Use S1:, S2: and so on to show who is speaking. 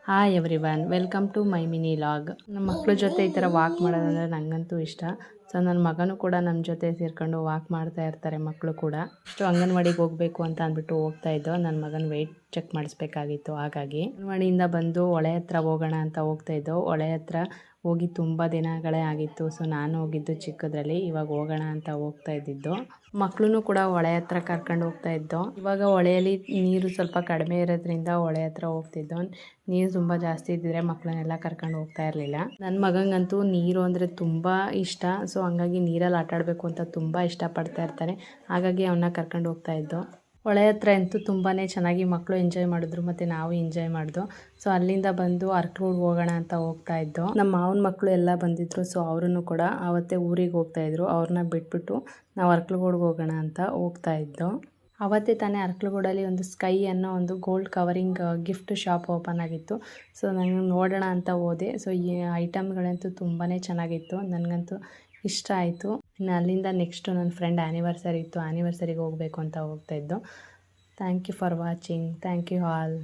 S1: Hi everyone, welcome to my mini log. ನಮ್ಮ ಮಕ್ಕಳ ಜೊತೆ ಈ ಥರ ವಾಕ್ ಮಾಡೋದಂದರೆ ನನಗಂತೂ ಇಷ್ಟ. ಸೊ ನನ್ನ ಮಗನೂ ಕೂಡ ನಮ್ಮ ಜೊತೆ ಸೇರಿಕೊಂಡು ವಾಕ್ ಮಾಡ್ತಾ ಇರ್ತಾರೆ. ಮಕ್ಕಳು ಕೂಡ ಇಷ್ಟು ಅಂಗನವಾಡಿಗೆ ಹೋಗಬೇಕು ಅಂತ ಅಂದ್ಬಿಟ್ಟು ಹೋಗ್ತಾ ಇದ್ದೋ. ನನ್ನ ಮಗನ ವೆಯ್ಟ್ ಚೆಕ್ ಮಾಡಿಸ್ಬೇಕಾಗಿತ್ತು, ಹಾಗಾಗಿ ಅಂಗನವಾಡಿಯಿಂದ ಬಂದು ಹೊಳೆ ಹತ್ರ ಹೋಗೋಣ ಅಂತ ಹೋಗ್ತಾ ಇದ್ದೋ. ಹೊಳೆ ಹತ್ರ ಹೋಗಿ ತುಂಬ ದಿನಗಳೇ ಆಗಿತ್ತು. ಸೊ ನಾನು ಹೋಗಿದ್ದು ಚಿಕ್ಕದ್ರಲ್ಲಿ, ಇವಾಗ ಹೋಗೋಣ ಅಂತ ಹೋಗ್ತಾ ಇದ್ದಿದ್ದು. ಮಕ್ಕಳನ್ನು ಕೂಡ ಹೊಳೆ ಹತ್ರ ಕರ್ಕೊಂಡು ಹೋಗ್ತಾ ಇದ್ದೋ. ಇವಾಗ ಹೊಳೆಯಲ್ಲಿ ನೀರು ಸ್ವಲ್ಪ ಕಡಿಮೆ ಇರೋದ್ರಿಂದ ಹೊಳೆ ಹತ್ರ ಹೋಗ್ತಿದ್ದೋ. ನೀರು ತುಂಬ ಜಾಸ್ತಿ ಇದ್ದಿದ್ರೆ ಮಕ್ಕಳನ್ನೆಲ್ಲ ಕರ್ಕೊಂಡು ಹೋಗ್ತಾ ಇರಲಿಲ್ಲ. ನನ್ನ ಮಗನಿಗಂತೂ ನೀರು ಅಂದರೆ ತುಂಬ ಇಷ್ಟ. ಸೊ ಹಂಗಾಗಿ ನೀರಲ್ಲಿ ಆಟ ಆಡಬೇಕು ಅಂತ ತುಂಬ ಇಷ್ಟಪಡ್ತಾ ಇರ್ತಾನೆ. ಹಾಗಾಗಿ ಅವನ್ನ ಕರ್ಕೊಂಡು ಹೋಗ್ತಾ ಇದ್ದೋ. ಹೊಳೆ ಹತ್ರ ಅಂತೂ ತುಂಬಾ ಚೆನ್ನಾಗಿ ಮಕ್ಕಳು ಎಂಜಾಯ್ ಮಾಡಿದ್ರು, ಮತ್ತು ನಾವು ಎಂಜಾಯ್ ಮಾಡಿದ್ವು. ಸೊ ಅಲ್ಲಿಂದ ಬಂದು ಅರ್ಕಲ್ಗೂಡ್ಗೆ ಹೋಗೋಣ ಅಂತ ಹೋಗ್ತಾ ಇದ್ದೋ. ನಮ್ಮ ಮಾವನ ಮಕ್ಕಳು ಎಲ್ಲ ಬಂದಿದ್ದರು. ಸೊ ಅವರನ್ನು ಕೂಡ ಆವತ್ತೇ ಊರಿಗೆ ಹೋಗ್ತಾಯಿದ್ರು. ಅವ್ರನ್ನ ಬಿಟ್ಬಿಟ್ಟು ನಾವು ಅರ್ಕಲ್ಗೂಡ್ಗೆ ಹೋಗೋಣ ಅಂತ ಹೋಗ್ತಾ ಇದ್ದೋ. ಅವತ್ತೇ ತಾನೇ ಅರ್ಕಲ್ಗೂಡಲ್ಲಿ ಒಂದು ಸ್ಕೈ ಅನ್ನೋ ಒಂದು gold covering gift shop open ಆಗಿತ್ತು. ಸೊ ನಾನು ನೋಡೋಣ ಅಂತ ಹೋದೆ. ಸೊ ಈ ಐಟಮ್ಗಳಂತೂ ತುಂಬಾ ಚೆನ್ನಾಗಿತ್ತು, ನನಗಂತೂ ಇಷ್ಟ ಆಯಿತು. ಇನ್ನು ಅಲ್ಲಿಂದ ನೆಕ್ಸ್ಟು ನನ್ನ ಫ್ರೆಂಡ್ ಆ್ಯನಿವರ್ಸರಿ ಇತ್ತು, ಆ್ಯನಿವರ್ಸರಿಗೆ ಹೋಗಬೇಕು ಅಂತ ಹೋಗ್ತಾಯಿದ್ದು. Thank you for watching. Thank you all.